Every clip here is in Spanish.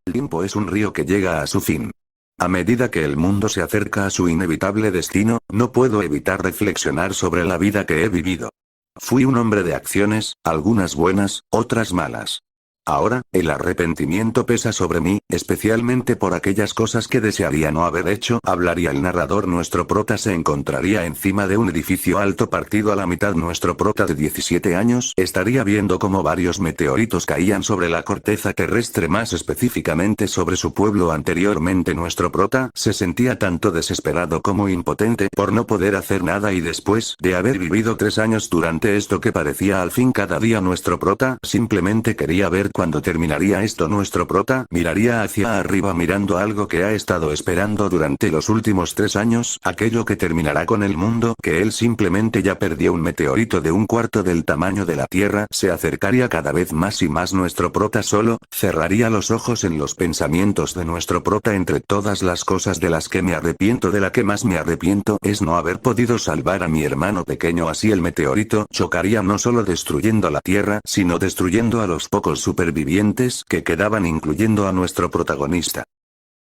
El tiempo es un río que llega a su fin. A medida que el mundo se acerca a su inevitable destino, no puedo evitar reflexionar sobre la vida que he vivido. Fui un hombre de acciones, algunas buenas, otras malas. Ahora, el arrepentimiento pesa sobre mí, especialmente por aquellas cosas que desearía no haber hecho. Hablaría el narrador. Nuestro prota se encontraría encima de un edificio alto partido a la mitad. Nuestro prota de 17 años estaría viendo cómo varios meteoritos caían sobre la corteza terrestre, más específicamente sobre su pueblo. Anteriormente nuestro prota se sentía tanto desesperado como impotente por no poder hacer nada, y después de haber vivido 3 años durante esto que parecía al fin cada día, nuestro prota simplemente quería ver cuándo terminaría esto. Nuestro prota miraría hacia arriba mirando algo que ha estado esperando durante los últimos 3 años, aquello que terminará con el mundo que él simplemente ya perdió. Un meteorito de un cuarto del tamaño de la Tierra se acercaría cada vez más y más. Nuestro prota solo cerraría los ojos en los pensamientos de nuestro prota. Entre todas las cosas de las que me arrepiento, de la que más me arrepiento es no haber podido salvar a mi hermano pequeño. Así el meteorito chocaría no solo destruyendo la Tierra, sino destruyendo a los pocos supervivientes que quedaban, incluyendo a nuestro protagonista.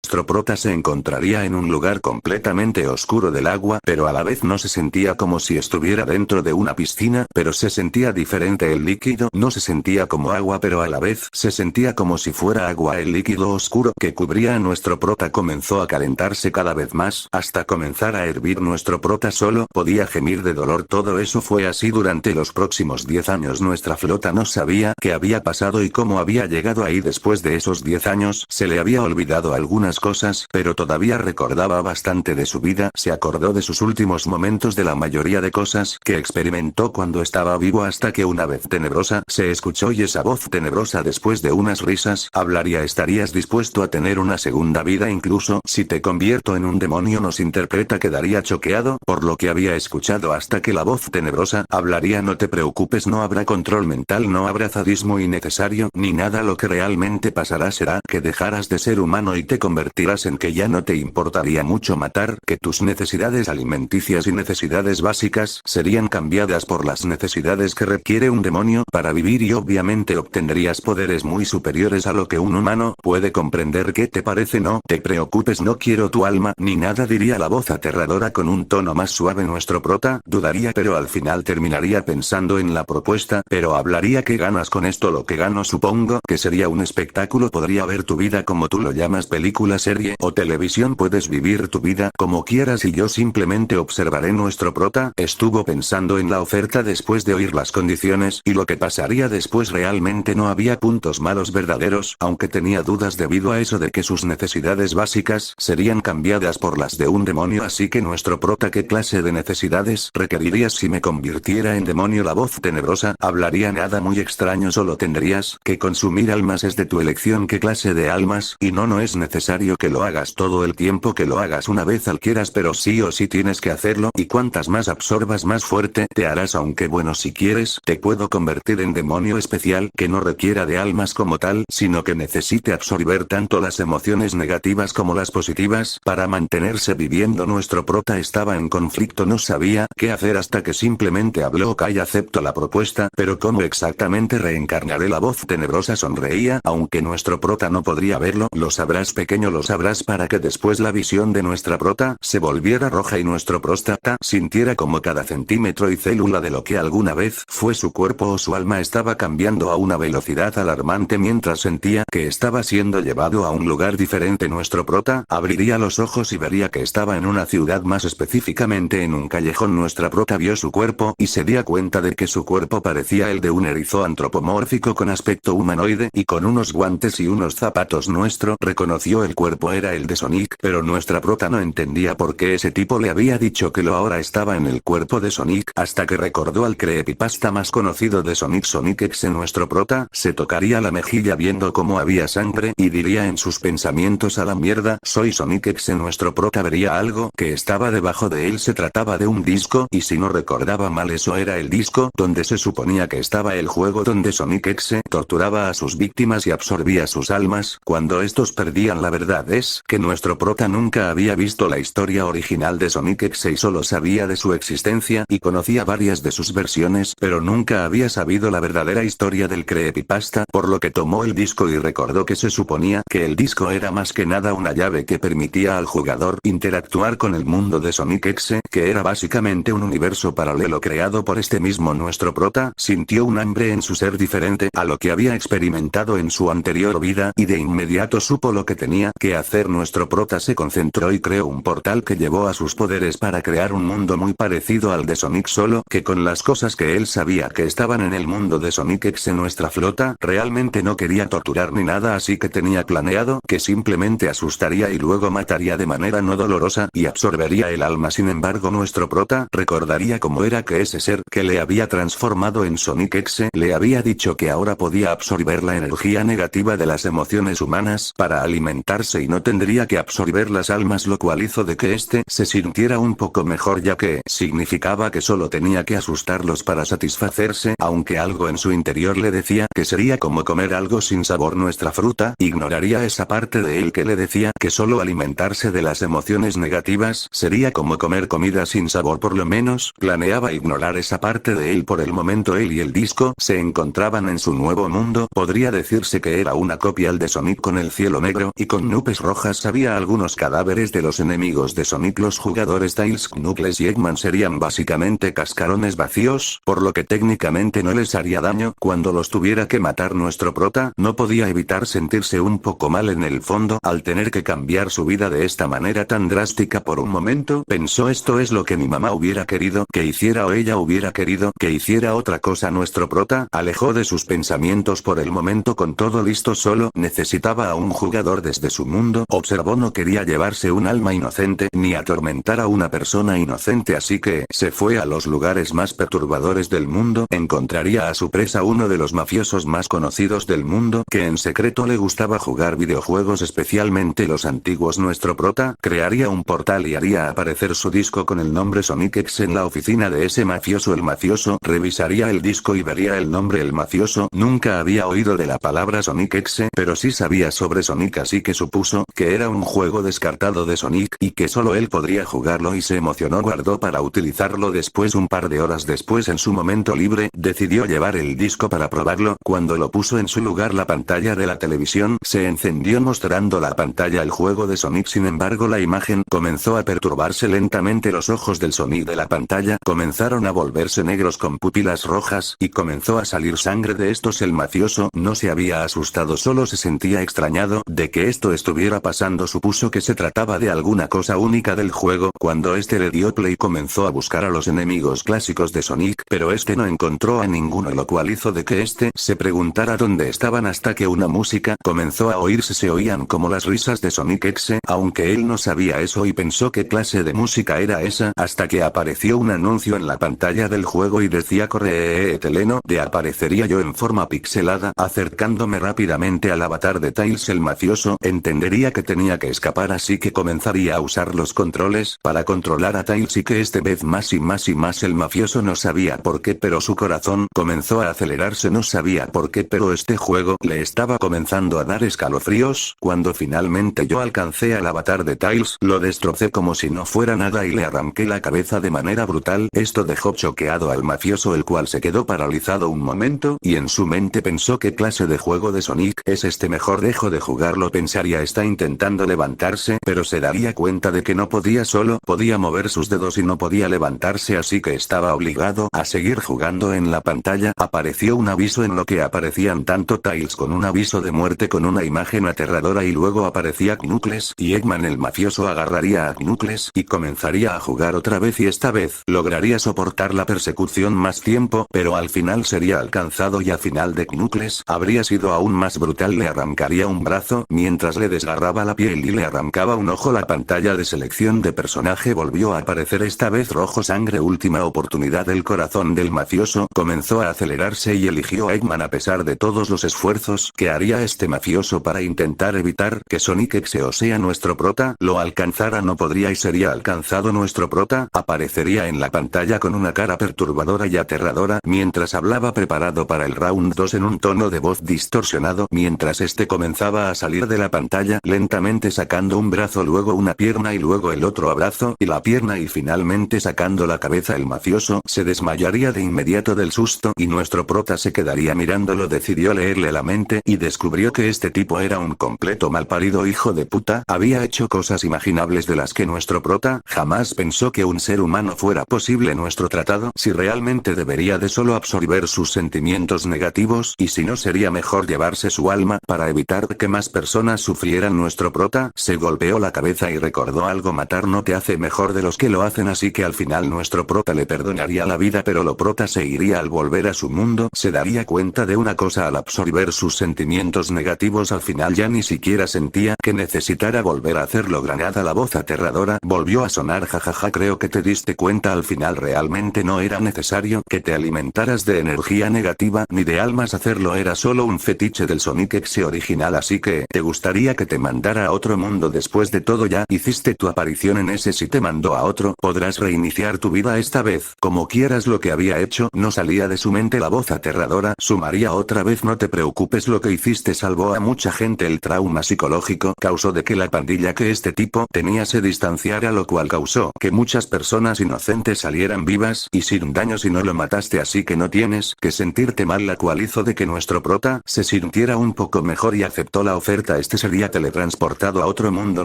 Nuestro prota se encontraría en un lugar completamente oscuro del agua, pero a la vez no se sentía como si estuviera dentro de una piscina, pero se sentía diferente. El líquido no se sentía como agua, pero a la vez se sentía como si fuera agua. El líquido oscuro que cubría a nuestro prota comenzó a calentarse cada vez más, hasta comenzar a hervir. Nuestro prota solo podía gemir de dolor. Todo eso fue así durante los próximos 10 años. Nuestra flota no sabía qué había pasado y cómo había llegado ahí. Después de esos 10 años, se le había olvidado algunas cosas, pero todavía recordaba bastante de su vida. Se acordó de sus últimos momentos, de la mayoría de cosas que experimentó cuando estaba vivo, hasta que una vez tenebrosa se escuchó, y esa voz tenebrosa, después de unas risas, hablaría: ¿estarías dispuesto a tener una segunda vida incluso si te convierto en un demonio? Nos interpreta. Quedaría choqueado por lo que había escuchado, hasta que la voz tenebrosa hablaría: no te preocupes, no habrá control mental, no habrá sadismo innecesario ni nada. Lo que realmente pasará será que dejarás de ser humano y te convertirás en que ya no te importaría mucho matar, que tus necesidades alimenticias y necesidades básicas serían cambiadas por las necesidades que requiere un demonio para vivir, y obviamente obtendrías poderes muy superiores a lo que un humano puede comprender. ¿Qué te parece? No te preocupes, no quiero tu alma ni nada, diría la voz aterradora con un tono más suave. Nuestro prota dudaría, pero al final terminaría pensando en la propuesta, pero hablaría: ¿qué ganas con esto? Lo que gano supongo que sería un espectáculo. Podría ver tu vida como tú lo llamas, película, serie o televisión. Puedes vivir tu vida como quieras y yo simplemente observaré. Nuestro prota estuvo pensando en la oferta después de oír las condiciones y lo que pasaría después. Realmente no había puntos malos verdaderos, aunque tenía dudas debido a eso de que sus necesidades básicas serían cambiadas por las de un demonio. Así que nuestro prota: ¿qué clase de necesidades requerirías si me convirtiera en demonio? La voz tenebrosa hablaría: nada muy extraño, solo tendrías que consumir almas, es de tu elección qué clase de almas, y no es necesario que lo hagas todo el tiempo, que lo hagas una vez al quieras, pero sí o sí tienes que hacerlo, y cuantas más absorbas más fuerte te harás. Aunque bueno, si quieres te puedo convertir en demonio especial que no requiera de almas como tal, sino que necesite absorber tanto las emociones negativas como las positivas para mantenerse viviendo. Nuestro prota estaba en conflicto, no sabía qué hacer hasta que simplemente habló: ok, acepto la propuesta, pero ¿cómo exactamente reencarnaré? La voz tenebrosa sonreía, aunque nuestro prota no podría verlo. Lo sabrás, pequeño, lo sabrás, para que después la visión de nuestra prota se volviera roja y nuestro próstata sintiera como cada centímetro y célula de lo que alguna vez fue su cuerpo o su alma estaba cambiando a una velocidad alarmante mientras sentía que estaba siendo llevado a un lugar diferente. Nuestro prota abriría los ojos y vería que estaba en una ciudad, más específicamente en un callejón. Nuestra prota vio su cuerpo y se dio cuenta de que su cuerpo parecía el de un erizo antropomórfico con aspecto humanoide y con unos guantes y unos zapatos. Nuestro reconoció el cuerpo era el de Sonic, pero nuestra prota no entendía por qué ese tipo le había dicho que lo ahora estaba en el cuerpo de Sonic, hasta que recordó al creepypasta más conocido de Sonic, Sonic X. Nuestro prota se tocaría la mejilla viendo cómo había sangre y diría en sus pensamientos: a la mierda, soy Sonic X. Nuestro prota vería algo que estaba debajo de él. Se trataba de un disco, y si no recordaba mal, eso era el disco donde se suponía que estaba el juego donde Sonic X torturaba a sus víctimas y absorbía sus almas cuando estos perdían la verdad. verdad es que nuestro prota nunca había visto la historia original de Sonic X y solo sabía de su existencia y conocía varias de sus versiones, pero nunca había sabido la verdadera historia del creepypasta, por lo que tomó el disco y recordó que se suponía que el disco era más que nada una llave que permitía al jugador interactuar con el mundo de Sonic X, que era básicamente un universo paralelo creado por este mismo. Nuestro prota sintió un hambre en su ser diferente a lo que había experimentado en su anterior vida y de inmediato supo lo que tenía que hacer. Nuestro prota se concentró y creó un portal que llevó a sus poderes para crear un mundo muy parecido al de Sonic, solo que con las cosas que él sabía que estaban en el mundo de Sonic X. Nuestra flota realmente no quería torturar ni nada, así que tenía planeado que simplemente asustaría y luego mataría de manera no dolorosa y absorbería el alma. Sin embargo, nuestro prota recordaría cómo era que ese ser que le había transformado en Sonic X le había dicho que ahora podía absorber la energía negativa de las emociones humanas para alimentarse y no tendría que absorber las almas, lo cual hizo de que éste se sintiera un poco mejor, ya que significaba que solo tenía que asustarlos para satisfacerse, aunque algo en su interior le decía que sería como comer algo sin sabor. Nuestra fruta ignoraría esa parte de él que le decía que solo alimentarse de las emociones negativas sería como comer comida sin sabor. Por lo menos planeaba ignorar esa parte de él por el momento. Él y el disco se encontraban en su nuevo mundo. Podría decirse que era una copia al de Sonic, con el cielo negro y con nubes rojas. Había algunos cadáveres de los enemigos de Sonic. Los jugadores Tails, Knuckles y Eggman serían básicamente cascarones vacíos, por lo que técnicamente no les haría daño cuando los tuviera que matar. Nuestro prota no podía evitar sentirse un poco mal en el fondo al tener que cambiar su vida de esta manera tan drástica. Por un momento pensó: esto es lo que mi mamá hubiera querido que hiciera, o ella hubiera querido que hiciera otra cosa. Nuestro prota alejó de sus pensamientos por el momento. Con todo listo, solo necesitaba a un jugador desde su mundo. Observó: no quería llevarse un alma inocente ni atormentar a una persona inocente, así que se fue a los lugares más perturbadores del mundo. Encontraría a su presa, uno de los mafiosos más conocidos del mundo, que en secreto le gustaba jugar videojuegos, especialmente los antiguos. Nuestro prota crearía un portal y haría aparecer su disco con el nombre Sonic X en la oficina de ese mafioso. El mafioso revisaría el disco y vería el nombre. El mafioso nunca había oído de la palabra Sonic X, pero sí sabía sobre Sonic, así que supuso que era un juego descartado de Sonic y que solo él podría jugarlo, y se emocionó. Guardó para utilizarlo después. Un par de horas después, en su momento libre, decidió llevar el disco para probarlo. Cuando lo puso en su lugar, la pantalla de la televisión se encendió mostrando la pantalla el juego de Sonic. Sin embargo, la imagen comenzó a perturbarse lentamente. Los ojos del Sonic de la pantalla comenzaron a volverse negros con pupilas rojas y comenzó a salir sangre de estos. El mafioso no se había asustado, solo se sentía extrañado de que esto estuviera pasando. Supuso que se trataba de alguna cosa única del juego. Cuando este le dio play, comenzó a buscar a los enemigos clásicos de Sonic, pero este no encontró a ninguno, lo cual hizo de que este se preguntara dónde estaban, hasta que una música comenzó a oírse. Se oían como las risas de Sonic X, aunque él no sabía eso y pensó qué clase de música era esa, hasta que apareció un anuncio en la pantalla del juego y decía: corre Teleno, de aparecería yo en forma pixelada. Acercándome rápidamente al avatar de Tails, el mafioso entendería que tenía que escapar, así que comenzaría a usar los controles para controlar a Tails, y que este vez más y más y más. El mafioso no sabía por qué, pero su corazón comenzó a acelerarse. No sabía por qué, pero este juego le estaba comenzando a dar escalofríos. Cuando finalmente yo alcancé al avatar de Tails, lo destrocé como si no fuera nada y le arranqué la cabeza de manera brutal. Esto dejó choqueado al mafioso, el cual se quedó paralizado un momento y en su mente pensó: ¿qué clase de juego de Sonic es este? Mejor dejo de jugarlo, pensaría. Está intentando levantarse, pero se daría cuenta de que no podía, solo podía mover sus dedos y no podía levantarse, así que estaba obligado a seguir jugando. En la pantalla apareció un aviso en lo que aparecían tanto Tails con un aviso de muerte con una imagen aterradora, y luego aparecía Knuckles y Eggman. El mafioso agarraría a Knuckles y comenzaría a jugar otra vez, y esta vez lograría soportar la persecución más tiempo, pero al final sería alcanzado, y al final de Knuckles habría sido aún más brutal. Le arrancaría un brazo mientras le desgarraba la piel y le arrancaba un ojo. La pantalla de selección de personaje volvió a aparecer, esta vez rojo sangre. Última oportunidad. El corazón del mafioso comenzó a acelerarse y eligió a Eggman a pesar de todos los esfuerzos que haría este mafioso para intentar evitar que Sonic X, o sea nuestro prota, lo alcanzara. No podría y sería alcanzado. Nuestro prota aparecería en la pantalla con una cara perturbadora y aterradora mientras hablaba, preparado para el round 2 en un tono de voz distorsionado, mientras este comenzaba a salir de la pantalla. pantalla lentamente sacando un brazo, luego una pierna y luego el otro brazo y la pierna y finalmente sacando la cabeza. El mafioso se desmayaría de inmediato del susto y nuestro prota se quedaría mirándolo. Decidió leerle la mente y descubrió que este tipo era un completo malparido hijo de puta. Había hecho cosas imaginables de las que nuestro prota jamás pensó que un ser humano fuera posible. Nuestro tratado, si realmente debería de solo absorber sus sentimientos negativos y si no sería mejor llevarse su alma para evitar que más personas sufrieran. Nuestro prota se golpeó la cabeza y recordó algo: matar no te hace mejor de los que lo hacen, así que al final nuestro prota le perdonaría la vida, pero lo prota se iría al volver a su mundo. Se daría cuenta de una cosa: al absorber sus sentimientos negativos al final ya ni siquiera sentía que necesitara volver a hacerlo. Granada. La voz aterradora volvió a sonar. Jajaja, creo que te diste cuenta al final. Realmente no era necesario que te alimentaras de energía negativa ni de almas. Hacerlo era solo un fetiche del Sonic X original, así que ¿te gustaría que te mandara a otro mundo? Después de todo ya hiciste tu aparición en ese. Si te mandó a otro, podrás reiniciar tu vida esta vez como quieras. Lo que había hecho no salía de su mente. La voz aterradora sumaría otra vez: no te preocupes, lo que hiciste salvó a mucha gente. El trauma psicológico causó de que la pandilla que este tipo tenía se distanciara, lo cual causó que muchas personas inocentes salieran vivas y sin daños y no lo mataste, así que no tienes que sentirte mal, la cual hizo de que nuestro prota se sintiera un poco mejor y aceptó la oferta. Este sería teletransportado a otro mundo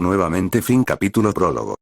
nuevamente. Fin. Capítulo prólogo.